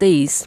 23,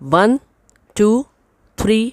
1 2 3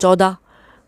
14।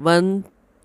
1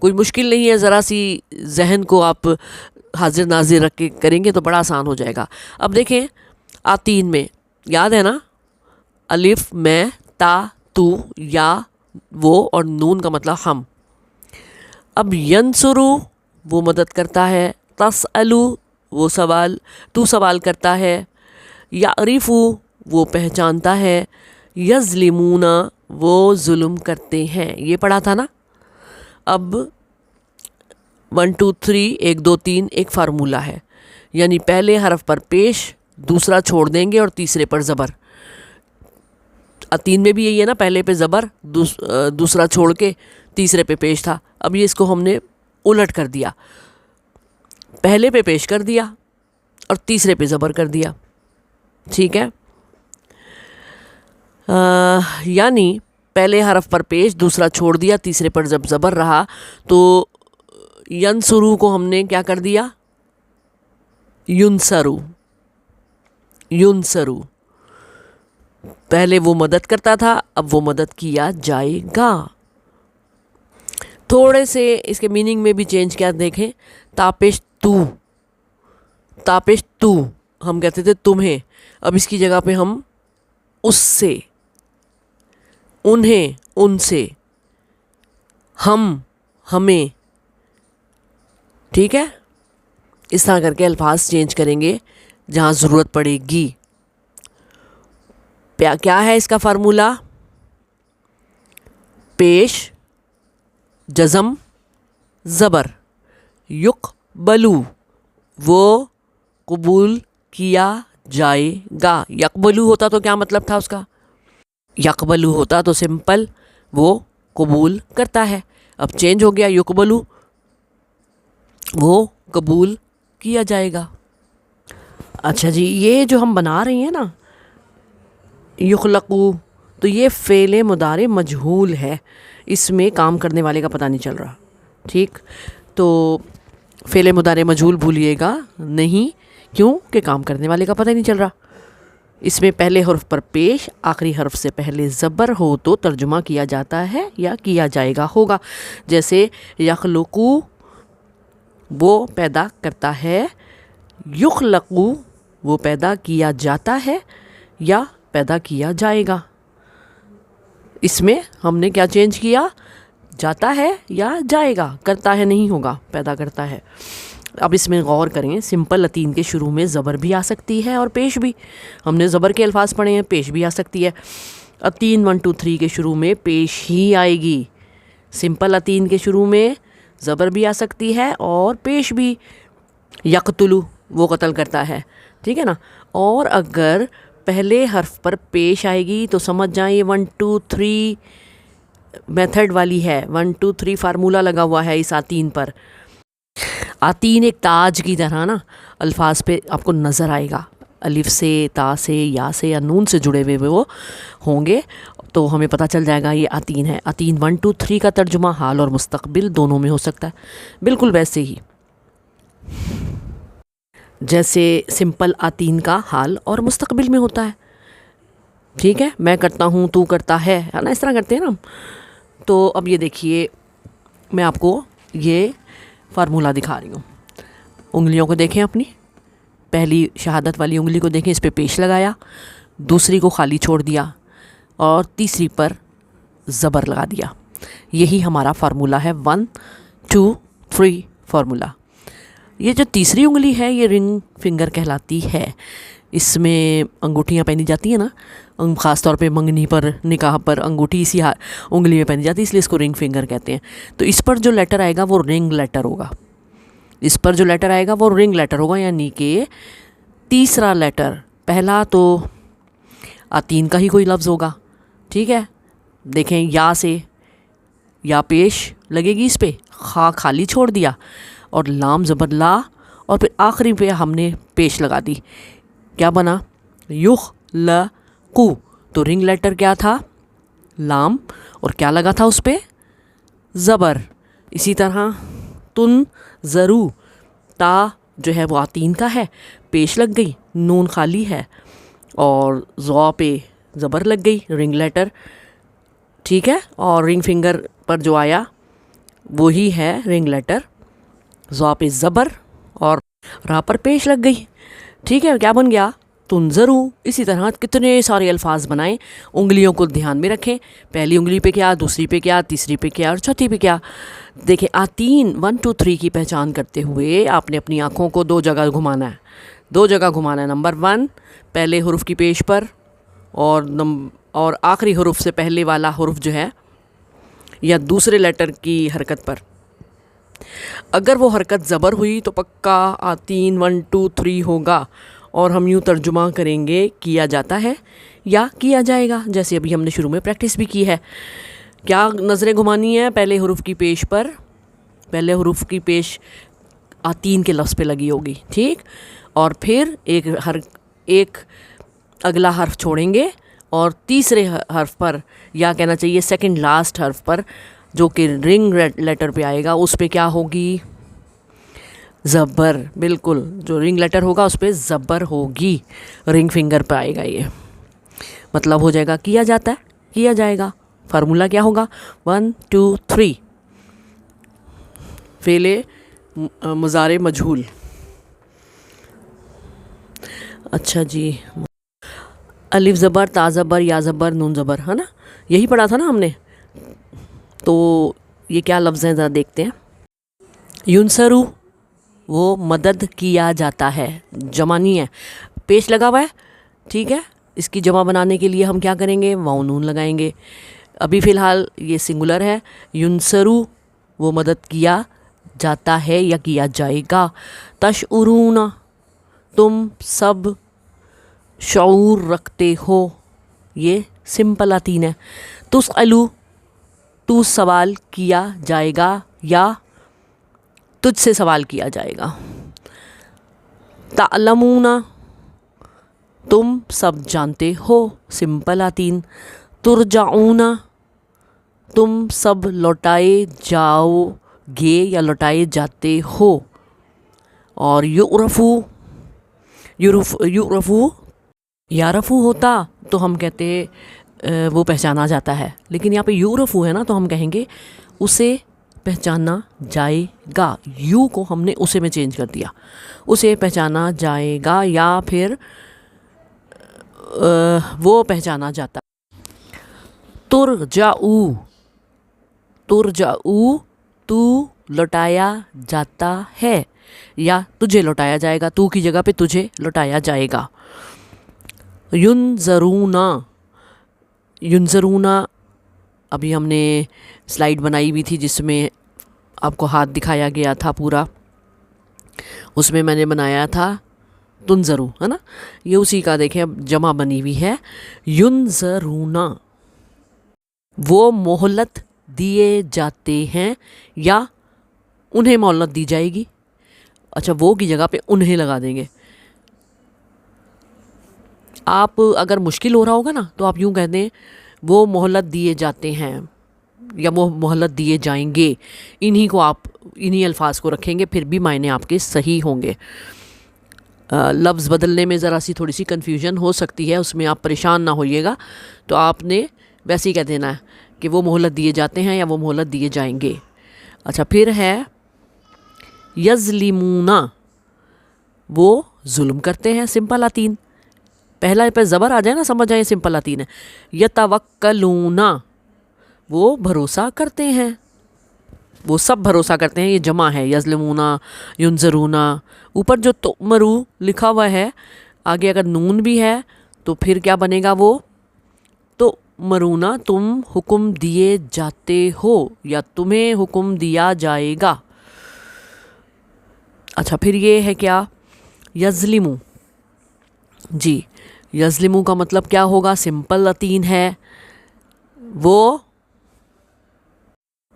کوئی مشکل نہیں ہے، ذرا سی ذہن کو آپ حاضر ناظر رکھ کے کریں گے تو بڑا آسان ہو جائے گا۔ اب دیکھیں آتین میں یاد ہے نا، الف میں، تا تو، یا وہ، اور نون کا مطلب ہم۔ اب ینصرو وہ مدد کرتا ہے، تسألو وہ سوال، تو سوال کرتا ہے، یعرفو وہ پہچانتا ہے، یظلمون وہ ظلم کرتے ہیں۔ یہ پڑھا تھا نا۔ اب 1 2 3 1 2 3 ایک فارمولہ ہے، یعنی پہلے حرف پر پیش، دوسرا چھوڑ دیں گے اور تیسرے پر زبر۔ تین میں بھی یہی ہے نا، پہلے پہ زبر، دوسرا چھوڑ کے تیسرے پہ پیش تھا۔ اب یہ اس کو ہم نے الٹ کر دیا، پہلے پہ پیش کر دیا اور تیسرے پہ زبر کر دیا، ٹھیک ہے۔ یعنی پہلے حرف پر پیش، دوسرا چھوڑ دیا، تیسرے پر جب زبر رہا تو ینصرو کو ہم نے کیا کر دیا، ینصرو۔ ینصرو پہلے وہ مدد کرتا تھا، اب وہ مدد کیا جائے گا۔ تھوڑے سے اس کے میننگ میں بھی چینج کیا دیکھیں، تاپش تو، تاپش تو ہم کہتے تھے تمہیں، اب اس کی جگہ پہ ہم اس سے، انہیں ان سے، ہم ہمیں، ٹھیک ہے۔ اس طرح کر کے الفاظ چینج کریں گے جہاں ضرورت پڑے گی۔ کیا ہے اس کا فارمولہ، پیش، جزم، زبر، یقبلو وہ قبول کیا جائے گا۔ یقبلو ہوتا تو کیا مطلب تھا اس کا، یقبلو ہوتا تو سمپل وہ قبول کرتا ہے، اب چینج ہو گیا یقبلو وہ قبول کیا جائے گا۔ اچھا جی، یہ جو ہم بنا رہے ہیں نا یخلقو، تو یہ فعل مضارع مجہول ہے، اس میں کام کرنے والے کا پتہ نہیں چل رہا، ٹھیک۔ تو فعل مضارع مجہول بھولیے گا نہیں، کیوں کہ کام کرنے والے کا پتہ نہیں چل رہا۔ اس میں پہلے حرف پر پیش، آخری حرف سے پہلے زبر ہو تو ترجمہ کیا جاتا ہے یا کیا جائے گا ہوگا، جیسے یخلقو وہ پیدا کرتا ہے، یخلقو وہ پیدا کیا جاتا ہے یا پیدا کیا جائے گا۔ اس میں ہم نے کیا چینج کیا، جاتا ہے یا جائے گا، کرتا ہے نہیں ہوگا، پیدا کرتا ہے۔ اب اس میں غور کریں، سمپل لتین کے شروع میں زبر بھی آ سکتی ہے اور پیش بھی، ہم نے زبر کے الفاظ پڑھے ہیں، پیش بھی آ سکتی ہے۔ اتین 1 2 3 کے شروع میں پیش ہی آئے گی، سمپل لتین کے شروع میں زبر بھی آ سکتی ہے اور پیش بھی، یقتلو وہ قتل کرتا ہے، ٹھیک ہے نا۔ اور اگر پہلے حرف پر پیش آئے گی تو سمجھ جائیں یہ 1 2 3 میتھڈ والی ہے، 1 2 3 فارمولہ لگا ہوا ہے اس آتین پر۔ آتین ایک تاج کی طرح نا الفاظ پہ آپ کو نظر آئے گا، الف سے، تا سے، یا سے یا نون سے جڑے ہوئے وہ ہوں گے تو ہمیں پتہ چل جائے گا یہ آتین ہے۔ آتین 1 2 3 کا ترجمہ حال اور مستقبل دونوں میں ہو سکتا ہے، بالکل ویسے ہی جیسے سمپل آتین کا حال اور مستقبل میں ہوتا ہے، ٹھیک ہے۔ میں کرتا ہوں، تو کرتا ہے نا، اس طرح کرتے ہیں نا ہم۔ تو اب یہ دیکھیے، میں آپ کو یہ فارمولہ دکھا رہی ہوں، انگلیوں کو دیکھیں، اپنی پہلی شہادت والی انگلی کو دیکھیں، اس پہ پیش لگایا، دوسری کو خالی چھوڑ دیا اور تیسری پر زبر لگا دیا، یہی ہمارا فارمولہ ہے 1 2 3 فارمولہ۔ یہ جو تیسری انگلی ہے یہ رنگ فنگر کہلاتی ہے، اس میں انگوٹھیاں پہنی جاتی ہیں نا، خاص طور پہ منگنی پر، نکاح پر انگوٹھی اسی انگلی میں پہنی جاتی ہے، اس لیے اس کو رنگ فنگر کہتے ہیں۔ تو اس پر جو لیٹر آئے گا وہ رنگ لیٹر ہوگا، اس پر جو لیٹر آئے گا وہ رنگ لیٹر ہوگا، یعنی کہ تیسرا لیٹر، پہلا تو آتین کا ہی کوئی لفظ ہوگا، ٹھیک ہے۔ دیکھیں یا سے، یا پیش لگے گی اس پہ، خا خالی چھوڑ دیا اور لام زبر لا، اور پھر آخری پہ ہم نے پیش لگا دی، کیا بنا، یخلقو، تو رنگ لیٹر کیا تھا، لام، اور کیا لگا تھا اس پہ، زبر۔ اسی طرح تنظرو، تا جو ہے وہ آتین کا ہے، پیش لگ گئی، نون خالی ہے، اور ضا پہ زبر لگ گئی، رنگ لیٹر، ٹھیک ہے۔ اور رنگ فنگر پر جو آیا وہی ہے رنگ لیٹر. ضا پہ زبر اور را پر پیش لگ گئی. ٹھیک ہے, کیا بن گیا؟ تنظرو. اسی طرح کتنے سارے الفاظ بنائیں, انگلیوں کو دھیان میں رکھیں. پہلی انگلی پہ کیا, دوسری پہ کیا, تیسری پہ کیا اور چوتھی پہ کیا. دیکھیں آتین 1 2 3 کی پہچان کرتے ہوئے آپ نے اپنی آنکھوں کو 2 جگہ گھمانا ہے. 2 جگہ گھمانا ہے. نمبر 1 پہلے حرف کی پیش پر, اور آخری حرف سے پہلے والا حرف جو ہے یا دوسرے لیٹر کی حرکت پر. اگر وہ حرکت زبر ہوئی تو پکا آتین 1 2 3 ہوگا, اور ہم یوں ترجمہ کریں گے کیا جاتا ہے یا کیا جائے گا, جیسے ابھی ہم نے شروع میں پریکٹس بھی کی ہے. کیا نظریں گھمانی ہیں؟ پہلے حرف کی پیش پر, پہلے حرف کی پیش آتین کے لفظ پہ لگی ہوگی. ٹھیک, اور پھر ایک اگلا حرف چھوڑیں گے, اور تیسرے حرف پر, یا کہنا چاہیے سیکنڈ لاسٹ حرف پر جو کہ رنگ لیٹر پہ آئے گا, اس پہ کیا ہوگی؟ زبر. بالکل, جو رنگ لیٹر ہوگا اس پہ زبر ہوگی, رنگ فنگر پہ آئے گا. یہ مطلب ہو جائے گا کیا جاتا ہے, کیا جائے گا. فارمولہ کیا ہوگا؟ 1 2 3. فعل مضارع مجہول. اچھا جی, الف زبر, تا زبر, یا زبر, نون زبر, ہے نا, یہی پڑھا تھا نا ہم نے. تو یہ کیا لفظ ہیں ذرا دیکھتے ہیں. ینصرو, وہ مدد کیا جاتا ہے. جمع نہیں ہے, پیش لگا ہوا ہے. ٹھیک ہے, اس کی جمع بنانے کے لیے ہم کیا کریں گے؟ واو نون لگائیں گے. ابھی فی الحال یہ سنگولر ہے. ینصرو, وہ مدد کیا جاتا ہے یا کیا جائے گا. تشعرون, تم سب شعور رکھتے ہو, یہ سمپل آتین ہے. تسألو, تو سوال کیا جائے گا یا تجھ سے سوال کیا جائے گا. تعلمون, تم سب جانتے ہو, سمپل آتین. ترجعون, تم سب لوٹائے جاؤ گے یا لوٹائے جاتے ہو. اور یعرفو, یعرفو یعرفو ہوتا تو ہم کہتے وہ پہچانا جاتا ہے, لیکن یہاں پہ یعرفو ہے نا, تو ہم کہیں گے اسے پہچانا جائے گا. یو کو ہم نے اسے میں چینج کر دیا, اسے پہچانا جائے گا یا پھر وہ پہچانا جاتا. ترجعو, ترجعو, تو لوٹایا جاتا ہے یا تجھے لوٹایا جائے گا, تو کی جگہ پہ تجھے لوٹایا جائے گا. ینظرون, ینظرون ابھی ہم نے سلائیڈ بنائی ہوئی تھی جس میں آپ کو ہاتھ دکھایا گیا تھا پورا, اس میں میں نے بنایا تھا تنظرو, ہے نا, یہ اسی کا دیکھیں اب جمع بنی ہوئی ہے. ینظرون, وہ مہلت دیے جاتے ہیں یا انہیں مہلت دی جائے گی. اچھا, وہ کی جگہ پہ انہیں لگا دیں گے. آپ اگر مشکل ہو رہا ہوگا نا تو آپ یوں کہہ دیں وہ مہلت دیے جاتے ہیں یا وہ مہلت دیے جائیں گے. انہی کو آپ انہی الفاظ کو رکھیں گے, پھر بھی معنی آپ کے صحیح ہوں گے. لفظ بدلنے میں ذرا سی تھوڑی سی کنفیوژن ہو سکتی ہے, اس میں آپ پریشان نہ ہوئیے گا. تو آپ نے ویسے ہی کہہ دینا ہے کہ وہ مہلت دیے جاتے ہیں یا وہ مہلت دیے جائیں گے. اچھا, پھر ہے یظلمون, وہ ظلم کرتے ہیں, سمپل آتین. پہلا پہ زبر آ جائے نا, سمجھ جائیں سمپل آتین ہے. یتوکلون, وہ بھروسہ کرتے ہیں, وہ سب بھروسہ کرتے ہیں. یہ جمع ہے. یظلمون, ینظرون, اوپر جو تؤمرو لکھا ہوا ہے آگے اگر نون بھی ہے تو پھر کیا بنے گا؟ وہ تؤمرون, تم حکم دیے جاتے ہو یا تمہیں حکم دیا جائے گا. اچھا, پھر یہ ہے کیا؟ یظلمو. جی, یظلمو کا مطلب کیا ہوگا؟ سمپل آتین ہے, وہ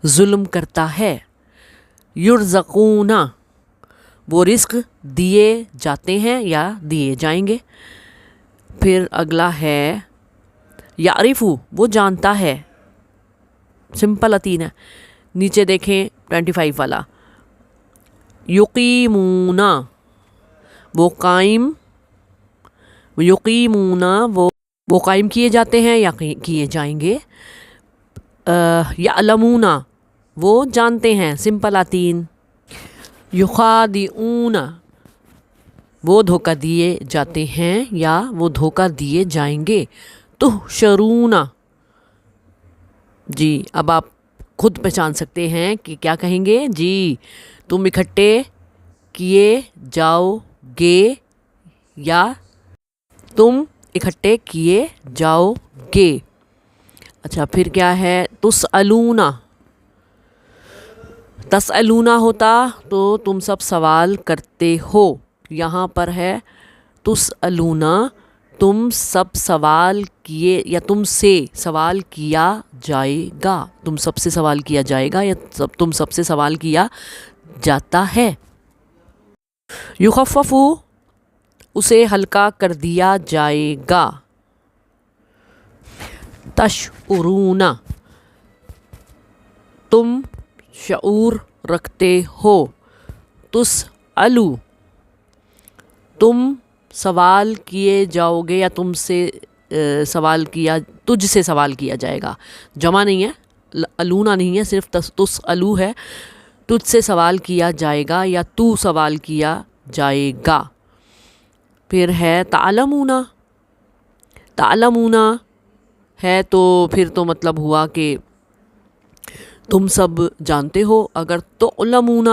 ظلم کرتا ہے. یرزقون, وہ رزق دیے جاتے ہیں یا دیے جائیں گے. پھر اگلا ہے یعرفو, وہ جانتا ہے, سمپل آتین ہے. نیچے دیکھیں 25 والا. یقیمون, وہ قائم, یقیمون, وہ قائم کیے جاتے ہیں یا کیے جائیں گے. یعلمون, وہ جانتے ہیں، سمپل آتین۔ یخادعون وہ دھوکہ دیے جاتے ہیں یا وہ دھوکہ دیے جائیں گے۔ تحشرون جی اب آپ خود پہچان سکتے ہیں کہ کیا کہیں گے جی، تم اکٹھے کیے جاؤ گے یا تم اکٹھے کیے جاؤ گے۔ اچھا پھر کیا ہے، تسألون، تسألون ہوتا تو تم سب سوال کرتے ہو، یہاں پر ہے تسألون تم سب سوال کیے یا تم سے سوال کیا جائے گا، تم سب سے سوال کیا جائے گا یا تم سب سے سوال کیا جاتا ہے۔ یخفف اسے ہلکا کر دیا جائے گا۔ تشعرون تم شعور رکھتے ہو۔ تسألو تم سوال کیے جاؤ گے یا تم سے سوال کیا، تجھ سے سوال کیا جائے گا، جمع نہیں ہے، الونا نہیں ہے، صرف تسألو ہے، تجھ سے سوال کیا جائے گا یا تو سوال کیا جائے گا۔ پھر ہے تعلمون، تعلمون ہے تو پھر تو مطلب ہوا کہ تم سب جانتے ہو۔ اگر تعلمون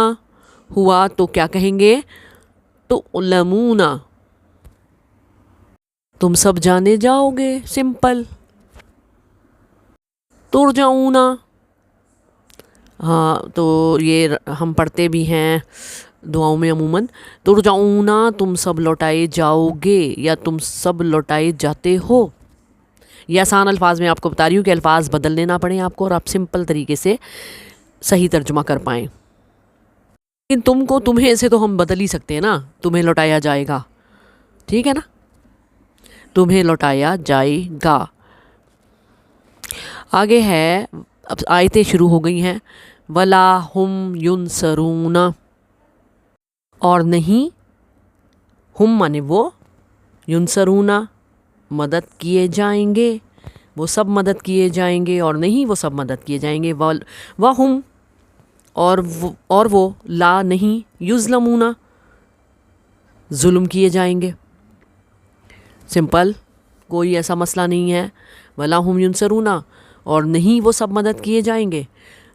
ہوا تو کیا کہیں گے، تعلمون تم سب جانے جاؤ گے، سمپل۔ ترجعون ہاں تو یہ ہم پڑھتے بھی ہیں دعاؤں میں عموماً، ترجعون تم سب لوٹائے جاؤ گے یا تم سب لوٹائے جاتے ہو۔ یہ آسان الفاظ میں آپ کو بتا رہی ہوں کہ الفاظ بدلنے نہ پڑیں آپ کو اور آپ سمپل طریقے سے صحیح ترجمہ کر پائیں۔ لیکن تم کو تمہیں سے تو ہم بدل ہی سکتے ہیں نا، تمہیں لوٹایا جائے گا، ٹھیک ہے نا، تمہیں لوٹایا جائے گا۔ آگے ہے، اب آیتیں شروع ہو گئی ہیں، وَلَا هُمْ يُنْصَرُونَ اور نہیں، ہم مانے وہ، يُنْصَرُونَ مدد کیے جائیں گے، وہ سب مدد کیے جائیں گے، اور نہیں وہ سب مدد کیے جائیں گے۔ وَهُمْ اور وہ لا نہیں، يُظْلَمُونَ ظلم کیے جائیں گے، سمپل، کوئی ایسا مسئلہ نہیں ہے۔ وَلَا هُمْ يُنْصَرُونَ اور نہیں وہ سب مدد کیے جائیں گے،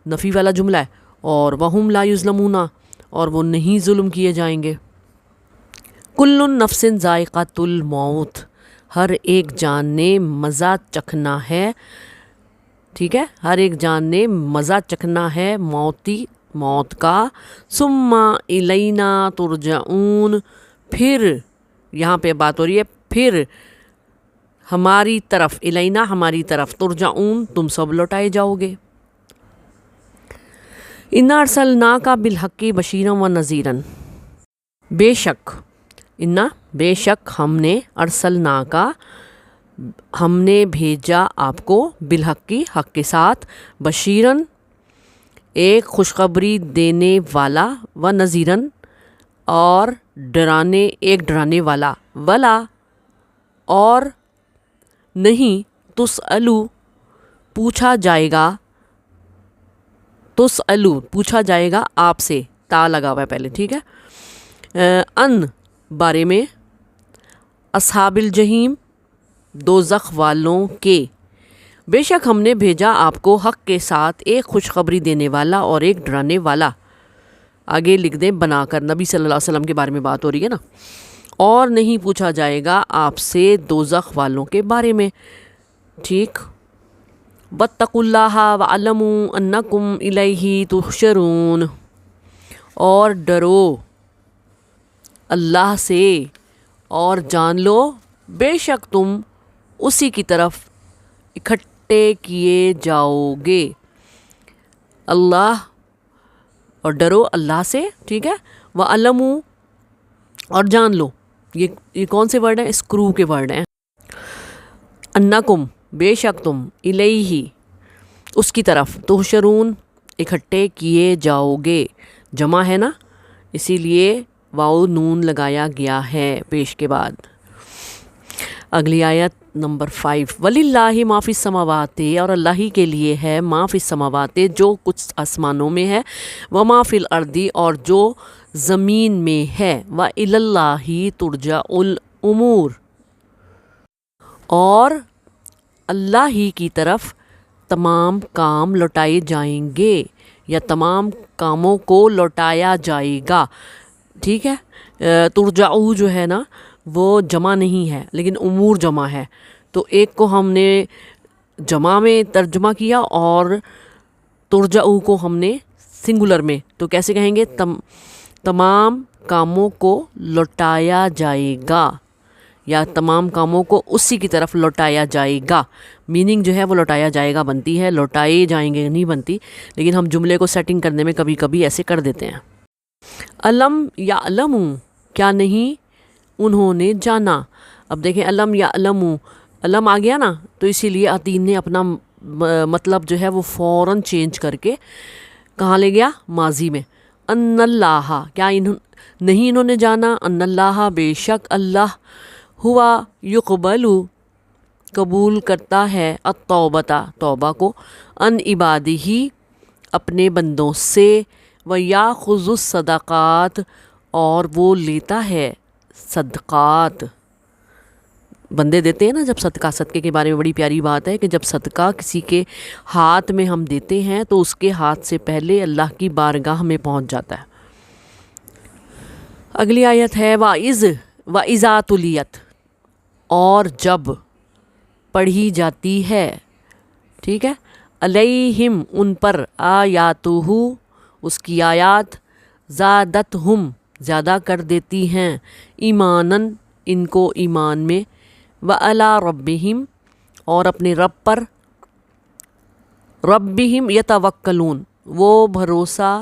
نفی والا جملہ ہے، اور وَهُمْ لَا يُظْلَمُونَ اور وہ نہیں ظلم کیے جائیں گے۔ كُلُّ نَفْسٍ ذَائِقَةُ الْمَوْتِ ہر ایک جان نے مزہ چکھنا ہے، ٹھیک ہے، ہر ایک جان نے مزہ چکھنا ہے موت کا۔ ثُمَّ إِلَيْنَا تُرْجَعُونَ پھر یہاں پہ بات ہو رہی ہے پھر ہماری طرف، الینا ہماری طرف، ترجعون تم سب لوٹائے جاؤ گے۔ انا ارسلناک بالحق بشیرا و نذیرا بے شک، انا بے شک ہم نے، ارسلناک ہم نے بھیجا آپ کو، بالحق حق کے ساتھ، بشیرن ایک خوشخبری دینے والا، و نذیرن اور ایک ڈرانے والا۔ ولا اور نہیں، تسألو پوچھا جائے گا، تسألو پوچھا جائے گا آپ سے، تا لگا ہوا ہے پہلے، ٹھیک ہے، ان بارے میں، اصحاب الجحیم دوزخ والوں کے، بے شک ہم نے بھیجا آپ کو حق کے ساتھ ایک خوشخبری دینے والا اور ایک ڈرانے والا۔ آگے لکھ دیں بنا کر، نبی صلی اللہ علیہ وسلم کے بارے میں بات ہو رہی ہے نا، اور نہیں پوچھا جائے گا آپ سے دوزخ والوں کے بارے میں، ٹھیک۔ واتقوا اللہ وَاعْلَمُوا أَنَّكُمْ إِلَيْهِ تُحْشَرُونَ اور ڈرو اللہ سے اور جان لو بے شک تم اسی کی طرف اکٹھے کیے جاؤ گے۔ اللہ اور ڈرو اللہ سے، ٹھیک ہے، وَاعْلَمُوا اور جان لو، یہ کون سے ورڈ ہیں، اسکرو کے ورڈ ہیں، انکم بے شک تم، الیہ اس کی طرف، تحشرون اکٹھے کیے جاؤ گے، جمع ہے نا، اسی لیے واو نون لگایا گیا ہے پیش کے بعد۔ اگلی آیت نمبر 5 وَلِلَّهِ مَا فِي السَّمَاوَاتِ، اور اللہ ہی کے لیے ہے ما فی السماوات، جو کچھ آسمانوں میں ہے، وما فی الارض، اور جو زمین میں ہے، وَإِلَى اللَّهِ تُرْجَعُ الْأُمُورُ، اور اللہ ہی کی طرف تمام کام لوٹائے جائیں گے، یا تمام کاموں کو لوٹایا جائے گا، ٹھیک ہے۔ ترجعو جو ہے نا وہ جمع نہیں ہے لیکن امور جمع ہے، تو ایک کو ہم نے جمع میں ترجمہ کیا اور ترجعو کو ہم نے سنگولر میں، تو کیسے کہیں گے؟ تمام کاموں کو لوٹایا جائے گا، یا تمام کاموں کو اسی کی طرف لوٹایا جائے گا، میننگ جو ہے وہ لوٹایا جائے گا بنتی ہے، لوٹائے جائیں گے نہیں بنتی، لیکن ہم جملے کو سیٹنگ کرنے میں کبھی کبھی ایسے کر دیتے ہیں۔ علم یعلم، کیا نہیں انہوں نے جانا۔ اب دیکھیں علم یعلم، علم آ گیا نا، تو اسی لیے عطین نے اپنا مطلب جو ہے وہ فوراً چینج کر کے کہاں لے گیا؟ ماضی میں۔ ان اللہ، کیا نہیں انہوں نے جانا، ان اللہ، بے شک اللہ، ہوا یقبل، قبول کرتا ہے، التوبۃ، توبہ کو، ان عبادہ، اپنے بندوں سے، ویاخذ الصدقات، اور وہ لیتا ہے صدقات۔ بندے دیتے ہیں نا جب صدقہ، صدقے کے بارے میں بڑی پیاری بات ہے کہ جب صدقہ کسی کے ہاتھ میں ہم دیتے ہیں تو اس کے ہاتھ سے پہلے اللہ کی بارگاہ میں پہنچ جاتا ہے۔ اگلی آیت ہے وَإِذَا تُلِيَتْ، اور جب پڑھی جاتی ہے، ٹھیک ہے، علیہم، ان پر، آیاتہ، اس کی آیات، زادتہم، زیادہ کر دیتی ہیں، ایماناً، ان کو ایمان میں، وَعَلَىٰ رَبِّهِمْ، اور اپنے رب پر، ربہم یتوکلون، وہ بھروسہ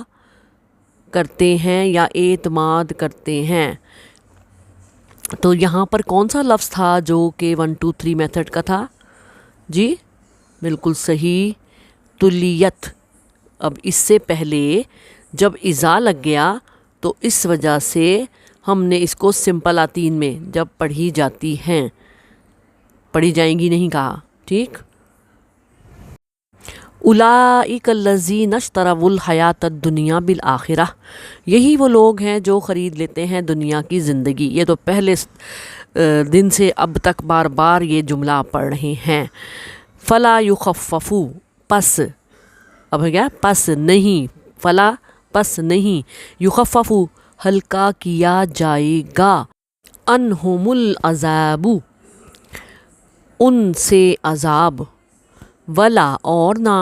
کرتے ہیں یا اعتماد کرتے ہیں۔ تو یہاں پر کون سا لفظ تھا جو کہ 1 2 3 میتھڈ کا تھا؟ جی بالکل صحیح، تلیت۔ اب اس سے پہلے جب اذا لگ گیا تو اس وجہ سے ہم نے اس کو سمپل آتین میں جب پڑھی جاتی ہیں، پڑھی جائیں گی نہیں کہا، ٹھیک۔ اولئک الذین اشتروا الحیاۃ الدنیا بالآخرہ، یہی وہ لوگ ہیں جو خرید لیتے ہیں دنیا کی زندگی۔ یہ تو پہلے دن سے اب تک بار بار یہ جملہ پڑھ رہے ہیں۔ فلا یخفف، پس، اب ہے کیا؟ پس نہیں، فلا پس نہیں، یخفف، ہلکا کیا جائے گا، عنہم العذاب، ان سے عذاب، ولا، اور نہ،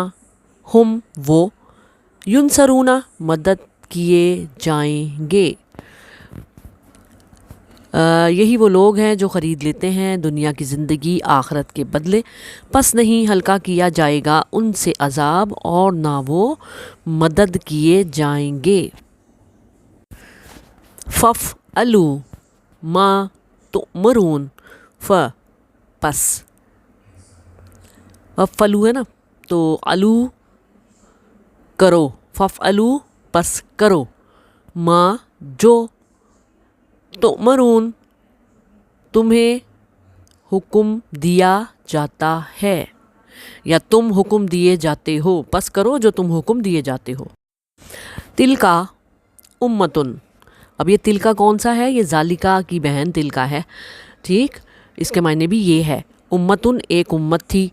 ہم، وہ، ینصرون، مدد کیے جائیں گے۔ یہی وہ لوگ ہیں جو خرید لیتے ہیں دنیا کی زندگی آخرت کے بدلے، پس نہیں ہلکا کیا جائے گا ان سے عذاب، اور نہ وہ مدد کیے جائیں گے۔ فَافْعَلُوا مَا تُؤْمَرُونَ، پس، فَافْعَلُوا ہے نا، تو علو کرو، فَافْعَلُوا پس کرو، ما جو، تؤمرون تمہیں حکم دیا جاتا ہے، یا تم حکم دیے جاتے ہو، پس کرو جو تم حکم دیے جاتے ہو۔ تلکا امتن، اب یہ تلکا کون سا ہے؟ یہ ذالکا کی بہن تلکا ہے، ٹھیک، اس کے معنی بھی یہ ہے، امتن، ایک امت تھی،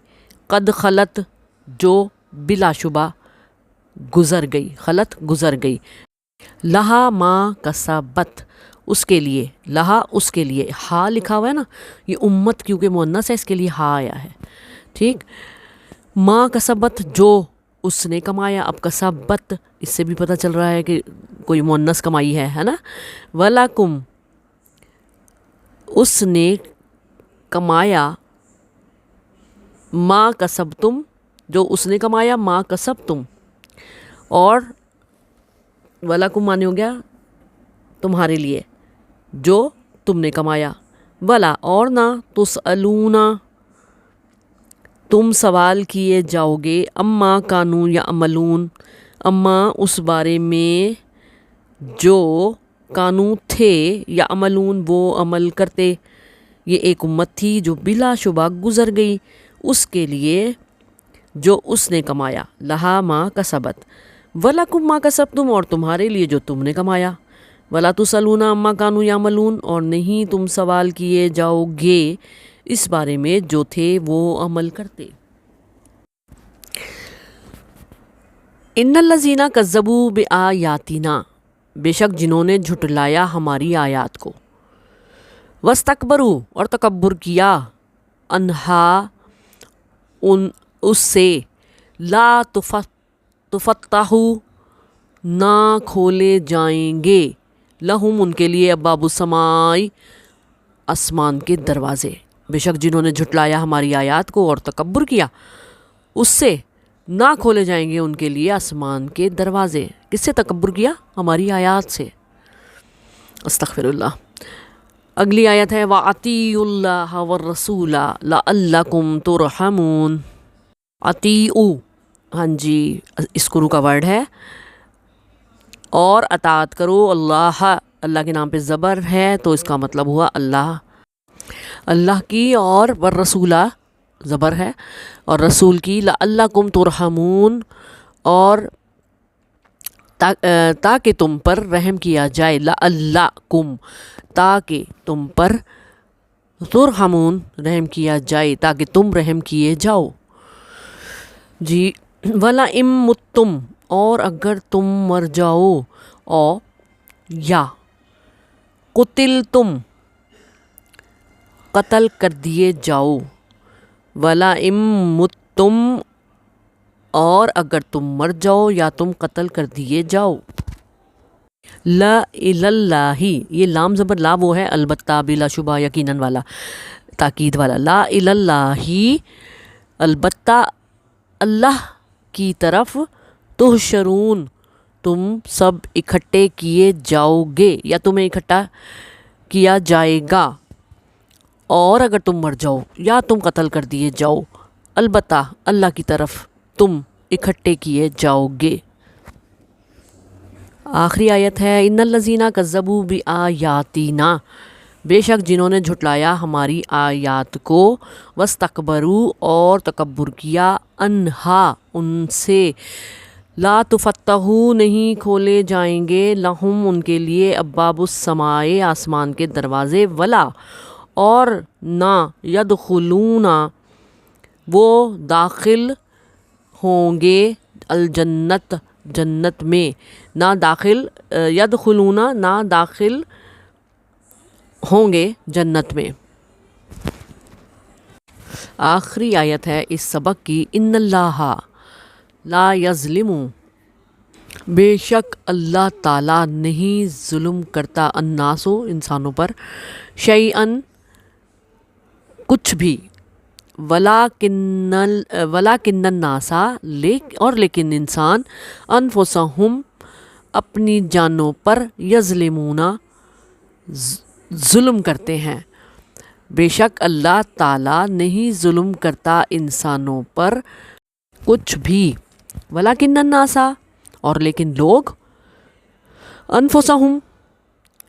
قد خلت، جو بلا شبہ گزر گئی، خلت گزر گئی، لہا ما کسبت، اس کے لیے، لہا اس کے لیے، ہا لکھا ہوا ہے نا، یہ امت کیونکہ مؤنث ہے اس کے لیے ہا آیا ہے، ٹھیک، ما کسبت، جو اس نے کمایا، اب کسبت اس سے بھی پتہ چل رہا ہے کہ کوئی مؤنث کمائی ہے نا، ولکم، اس نے کمایا، ما کسبتم، جو اس نے کمایا، ما کسبتم، اور ولکم معنی ہو گیا تمہارے لیے جو تم نے کمایا، ولا، اور نہ، تسألون، تم سوال کیے جاؤ گے، اما کانوا یعملون، اما اس بارے میں جو کانو تھے، یعملون وہ عمل کرتے، یہ ایک امت تھی جو بلا شبہ گزر گئی، اس کے لیے جو اس نے کمایا، لہا ما کسبت ولکم ما کسبتم، اور تمہارے لیے جو تم نے کمایا، ولا تسألون عما کانوا یعملون، اور نہیں تم سوال کیے جاؤ گے اس بارے میں جو تھے وہ عمل کرتے۔ ان الذین کذبوا بآیاتنا، بے شک جنہوں نے جھٹلایا ہماری آیات کو، واستکبروا، اور تکبر کیا، انہا اس سے، لا تفتح، نہ کھولے جائیں گے، لہم ان کے لیے، ابواب السماء، آسمان کے دروازے، بے شک جنہوں نے جھٹلایا ہماری آیات کو اور تکبر کیا، اس سے نہ کھولے جائیں گے ان کے لیے آسمان کے دروازے۔ کس سے تکبر کیا؟ ہماری آیات سے۔ استغفر اللہ۔ اگلی آیت ہے وَأَطِیعُوا اللَّهَ وَالرَّسُولَ لَعَلَّکُمْ تُرْحَمُونَ۔ اطیعوا، ہاں جی، اسکرو کا ورڈ ہے، اور اطاعت کرو، اللہ، اللہ کے نام پہ زبر ہے تو اس کا مطلب ہوا اللہ، اللہ کی، اور والرسولہ زبر ہے، اور رسول کی، لعلکم ترحمون، اور تاکہ تم پر رحم کیا جائے، لعلکم، تاکہ تم پر، ترحمون، رحم کیا جائے، تاکہ تم رحم کیے جاؤ جی۔ وَلَئِن مُتُّمْ، اور اگر تم مر جاؤ، او یا قتلتم، قتل کر دیے جاؤ، وَلَئِن مُتُّمْ، اور اگر تم مر جاؤ یا تم قتل کر دیے جاؤ، لا الی اللہ، یہ لام زبر لا وہ ہے البتہ، بلا شبہ، یقیناً والا، تاکید والا، لا الی اللہ، البتہ اللہ کی طرف، تحشرون، تم سب اکٹھے کیے جاؤ گے، یا تمہیں اکٹھا کیا جائے گا، اور اگر تم مر جاؤ یا تم قتل کر دیے جاؤ، البتہ اللہ کی طرف تم اکٹھے کیے جاؤ گے۔ آخری آیت ہے ان الذین کذبوا بآیاتنا، بے شک جنہوں نے جھٹلایا ہماری آیات کو، واستکبروا، اور تکبر کیا، انہا، ان سے، لا تفتح، نہیں کھولے جائیں گے، لہم، ان کے لیے، ابواب السماء، آسمان کے دروازے، ولا، اور نہ، یدخلون، وہ داخل ہوں گے، الجنت، جنت میں، نہ داخل، یدخلون، نہ داخل ہوں گے جنت میں۔ آخری آیت ہے اس سبق کی، ان اللہ لا یظلم، بے شک اللہ تعالیٰ نہیں ظلم کرتا، الناس، انسانوں پر، شیئن، کچھ بھی، ولیکن الناس، اور لیکن انسان، انفسہم، اپنی جانوں پر، یظلمون، ظلم کرتے ہیں، بے شک اللہ تعالیٰ نہیں ظلم کرتا انسانوں پر کچھ بھی، ولیکن الناس، اور لیکن لوگ، انفسہم،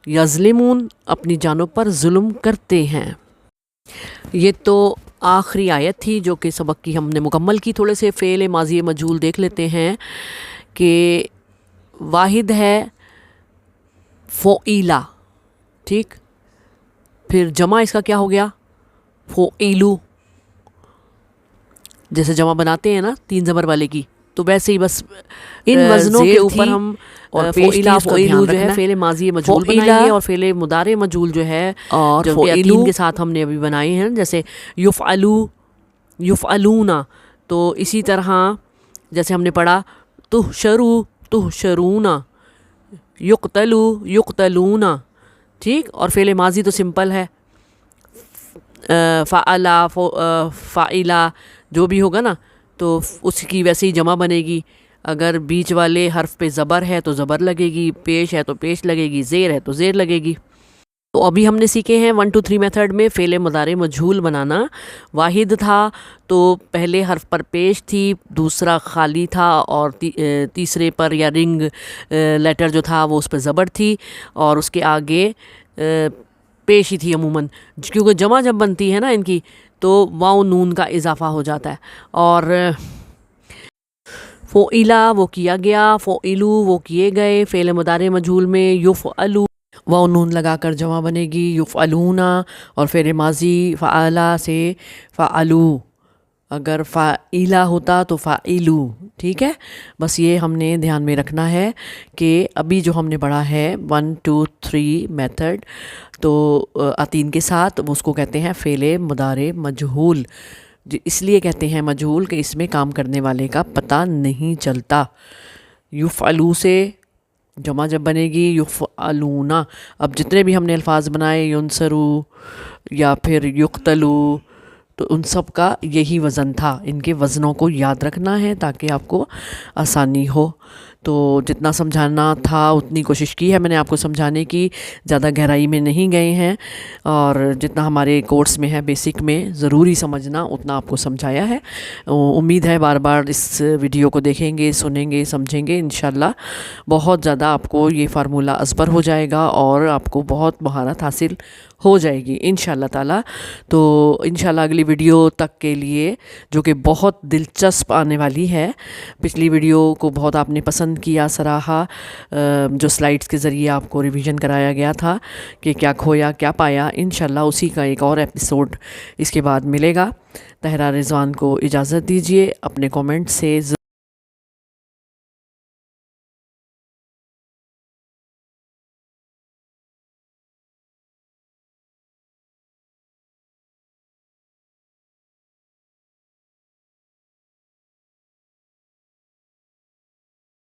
یظلمون، اپنی جانوں پر ظلم کرتے ہیں۔ یہ تو آخری آیت تھی جو کہ سبق کی ہم نے مکمل کی۔ تھوڑے سے فعل ماضی مجہول دیکھ لیتے ہیں کہ واحد ہے فعیلا، ٹھیک، پھر جمع اس کا کیا ہو گیا؟ فعیلو، جیسے جمع بناتے ہیں نا تین زبر والے کی، تو ویسے ہی بس ان وزنوں کے اوپر ہم فعیلا، فعیلو جو ہے فعل ماضی مجہول بنائیں گے، اور فعل مضارع مجہول جو ہے اور فعیلو کے ساتھ ہم نے ابھی بنائے ہیں، جیسے یفعلو، یفعلون، تو اسی طرح جیسے ہم نے پڑھا تحشرو، تحشرون، یقتلو، یقتلون، ٹھیک، اور فعل ماضی تو سمپل ہے، فعلا، فعلا، جو بھی ہوگا نا تو اس کی ویسے ہی جمع بنے گی، اگر بیچ والے حرف پہ زبر ہے تو زبر لگے گی، پیش ہے تو پیش لگے گی، زیر ہے تو زیر لگے گی۔ تو ابھی ہم نے سیکھے ہیں 1 2 3 میتھڈ میں فعل مضارع مجہول بنانا۔ واحد تھا تو پہلے حرف پر پیش تھی، دوسرا خالی تھا، اور تیسرے پر یا رنگ لیٹر جو تھا وہ اس پہ زبر تھی، اور اس کے آگے پیش ہی تھی عموماً، کیونکہ جمع جب بنتی ہے نا ان کی تو واو نون کا اضافہ ہو جاتا ہے. اور فعلا وہ کیا گیا، فعلو وہ کیے گئے. فعل مضارع مجہول میں یفعلو واو نون لگا کر جمع بنے گی یفعلونا. اور فعل ماضی فعلا سے فعلو، اگر فعیلا ہوتا تو فعیلو. ٹھیک ہے، بس یہ ہم نے دھیان میں رکھنا ہے کہ ابھی جو ہم نے پڑھا ہے 1 2 3 میتھڈ، تو آتین کے ساتھ اس کو کہتے ہیں فعل مضارع مجہول. اس لیے کہتے ہیں مجہول کہ اس میں کام کرنے والے کا پتہ نہیں چلتا. یفعلو سے جمع جب بنے گی یفعلونا. اب جتنے بھی ہم نے الفاظ بنائے، ینصرو یا پھر یقتلو، تو ان سب کا یہی وزن تھا. ان کے وزنوں کو یاد رکھنا ہے تاکہ آپ کو آسانی ہو. تو جتنا سمجھانا تھا اتنی کوشش کی ہے میں نے آپ کو سمجھانے کی، زیادہ گہرائی میں نہیں گئے ہیں، اور جتنا ہمارے کورس میں ہے بیسک میں ضروری سمجھنا اتنا آپ کو سمجھایا ہے. امید ہے بار بار اس ویڈیو کو دیکھیں گے، سنیں گے، سمجھیں گے، انشاءاللہ بہت زیادہ آپ کو یہ فارمولہ ازبر ہو جائے گا اور آپ کو بہت مہارت حاصل ہو جائے گی انشاءاللہ تعالی. تو انشاءاللہ اگلی ویڈیو تک کے لیے، جو کہ بہت دلچسپ آنے والی ہے، پچھلی ویڈیو کو بہت آپ نے پسند کیا، سراہا، جو سلائیڈز کے ذریعے آپ کو ریویژن کرایا گیا تھا کہ کیا کھویا کیا پایا، انشاءاللہ اسی کا ایک اور ایپیسوڈ اس کے بعد ملے گا. طاہرہ رضوان کو اجازت دیجیے، اپنے کومنٹ سے